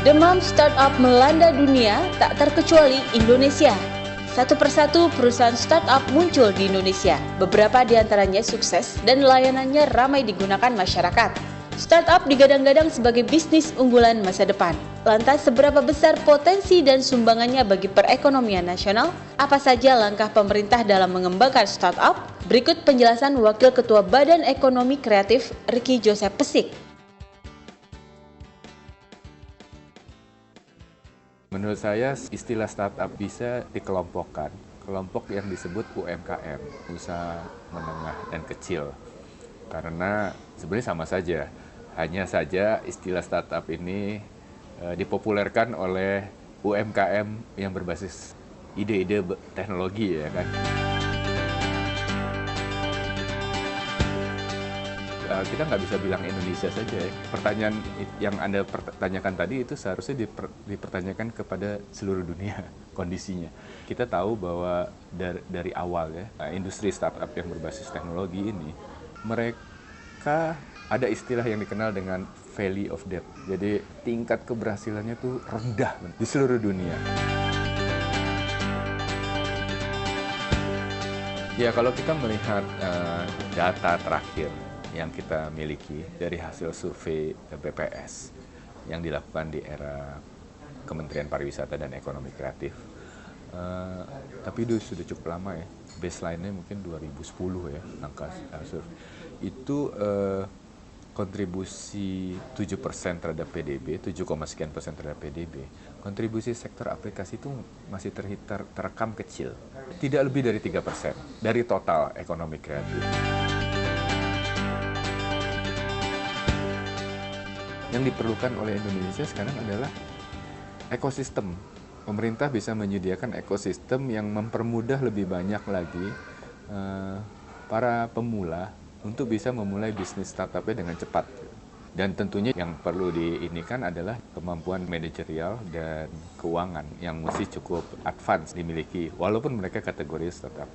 Demam startup melanda dunia, tak terkecuali Indonesia. Satu persatu perusahaan startup muncul di Indonesia. Beberapa di antaranya sukses dan layanannya ramai digunakan masyarakat. Startup digadang-gadang sebagai bisnis unggulan masa depan. Lantas seberapa besar potensi dan sumbangannya bagi perekonomian nasional? Apa saja langkah pemerintah dalam mengembangkan startup? Berikut penjelasan Wakil Ketua Badan Ekonomi Kreatif Ricky Joseph Pesik. Menurut saya istilah startup bisa dikelompokkan. Kelompok yang disebut UMKM, usaha menengah dan kecil. Karena sebenarnya sama saja. Hanya saja istilah startup ini dipopulerkan oleh UMKM yang berbasis ide-ide teknologi, ya kan. Kita nggak bisa bilang Indonesia saja. Pertanyaan yang Anda pertanyakan tadi itu seharusnya dipertanyakan kepada seluruh dunia kondisinya. Kita tahu bahwa dari awal ya, industri startup yang berbasis teknologi ini, mereka ada istilah yang dikenal dengan Valley of Death. Jadi tingkat keberhasilannya tuh rendah di seluruh dunia. Ya, kalau kita melihat data terakhir yang kita miliki dari hasil survei BPS yang dilakukan di era Kementerian Pariwisata dan Ekonomi Kreatif. Tapi itu sudah cukup lama ya, baseline-nya mungkin 2010 ya, angka survei. Itu kontribusi 7% terhadap PDB, 7, sekian persen terhadap PDB. Kontribusi sektor aplikasi itu masih terekam kecil. Tidak lebih dari 3% dari total ekonomi kreatif. Yang diperlukan oleh Indonesia sekarang adalah ekosistem. Pemerintah bisa menyediakan ekosistem yang mempermudah lebih banyak lagi para pemula untuk bisa memulai bisnis startupnya dengan cepat. Dan tentunya yang perlu diinikan adalah kemampuan manajerial dan keuangan yang mesti cukup advance dimiliki, walaupun mereka kategori startup.